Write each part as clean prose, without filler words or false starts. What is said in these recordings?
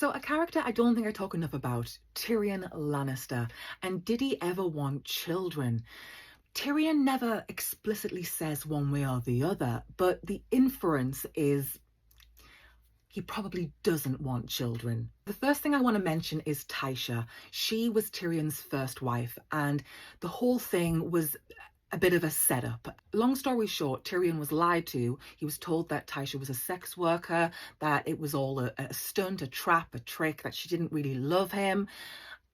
So a character I don't think I talk enough about, Tyrion Lannister. And did he ever want children? Tyrion never explicitly says one way or the other, but the inference is he probably doesn't want children. The first thing I want to mention is Tysha. She was Tyrion's first wife, and the whole thing was a bit of a setup. Long story short, Tyrion was lied to. He was told that Tysha was a sex worker, that it was all a stunt, a trap, a trick, that she didn't really love him.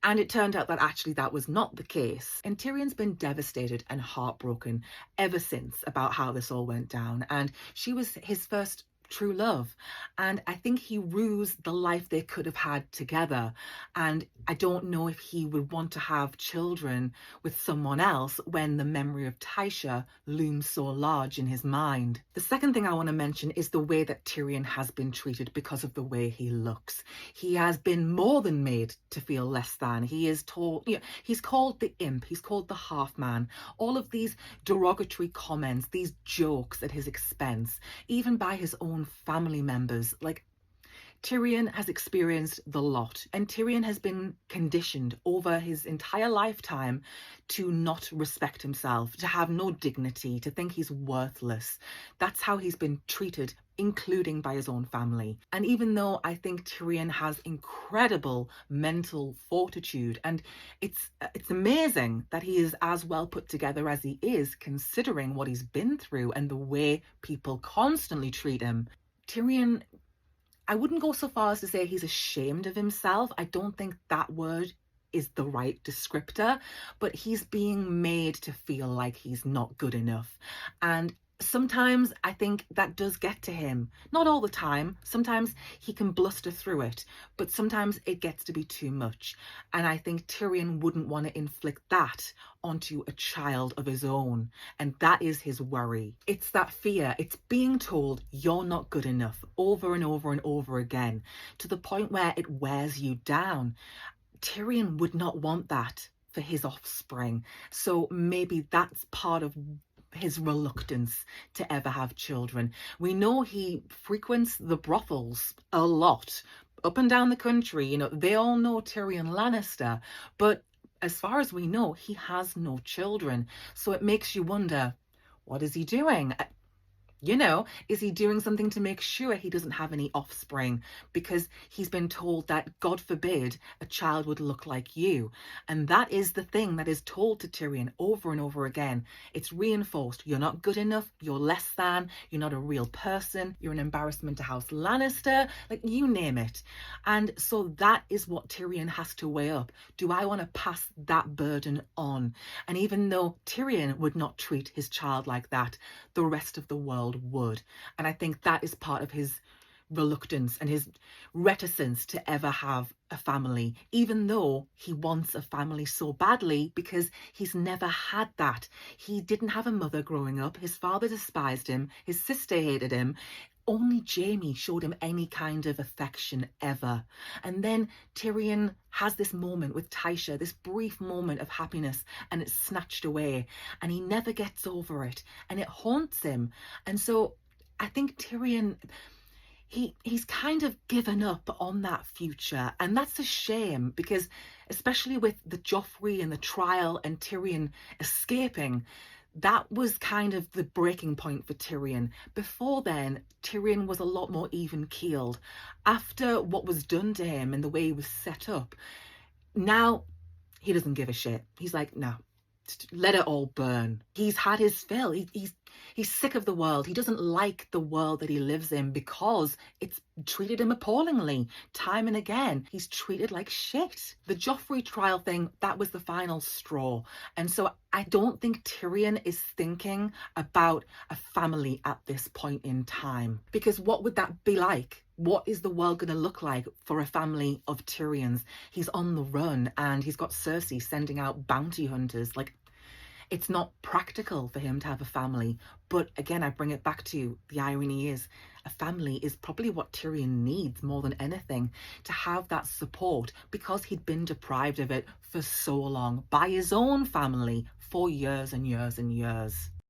And it turned out that actually that was not the case. And Tyrion's been devastated and heartbroken ever since about how this all went down. And she was his first true love. And I think he rues the life they could have had together. And I don't know if he would want to have children with someone else when the memory of Tysha looms so large in his mind. The second thing I want to mention is the way that Tyrion has been treated because of the way he looks. He has been more than made to feel less than. He is told, he's called the imp, he's called the half man. All of these derogatory comments, these jokes at his expense, even by his own family members. Like, Tyrion has experienced the lot, and Tyrion has been conditioned over his entire lifetime to not respect himself, to have no dignity, to think he's worthless. That's how he's been treated, including by his own family. And even though I think Tyrion has incredible mental fortitude, and it's amazing that he is as well put together as he is, considering what he's been through and the way people constantly treat him, Tyrion, I wouldn't go so far as to say he's ashamed of himself. I don't think that word is the right descriptor, but he's being made to feel like he's not good enough. And sometimes I think that does get to him. Not all the time. Sometimes he can bluster through it, but sometimes it gets to be too much. And I think Tyrion wouldn't want to inflict that onto a child of his own. And that is his worry. It's that fear. It's being told you're not good enough over and over and over again, to the point where it wears you down. Tyrion would not want that for his offspring. So maybe that's part of his reluctance to ever have children. We know he frequents the brothels a lot, up and down the country. They all know Tyrion Lannister, but as far as we know, he has no children. So it makes you wonder, what is he doing? Is he doing something to make sure he doesn't have any offspring? Because he's been told that, God forbid, a child would look like you. And that is the thing that is told to Tyrion over and over again. It's reinforced. You're not good enough. You're less than. You're not a real person. You're an embarrassment to House Lannister. Like, you name it. And so that is what Tyrion has to weigh up. Do I want to pass that burden on? And even though Tyrion would not treat his child like that, the rest of the world would. And I think that is part of his reluctance and his reticence to ever have a family, even though he wants a family so badly, because he's never had that. He didn't have a mother growing up. His father despised him. His sister hated him. Only Jaime showed him any kind of affection ever. And then Tyrion has this moment with Tysha, this brief moment of happiness, and it's snatched away. And he never gets over it. And it haunts him. And so I think Tyrion, he's kind of given up on that future. And that's a shame, because especially with the Joffrey and the trial and Tyrion escaping, that was kind of the breaking point for Tyrion. Before then, Tyrion was a lot more even-keeled. After what was done to him and the way he was set up, now he doesn't give a shit. He's like, no, let it all burn. He's had his fill. He's sick of the world. He doesn't like the world that he lives in because it's treated him appallingly. Time and again, he's treated like shit. The Joffrey trial thing, that was the final straw. And so I don't think Tyrion is thinking about a family at this point in time. Because what would that be like? What is the world going to look like for a family of Tyrions? He's on the run and he's got Cersei sending out bounty hunters. Like, it's not practical for him to have a family. But again, I bring it back to the irony is a family is probably what Tyrion needs more than anything, to have that support, because he'd been deprived of it for so long by his own family for years and years and years.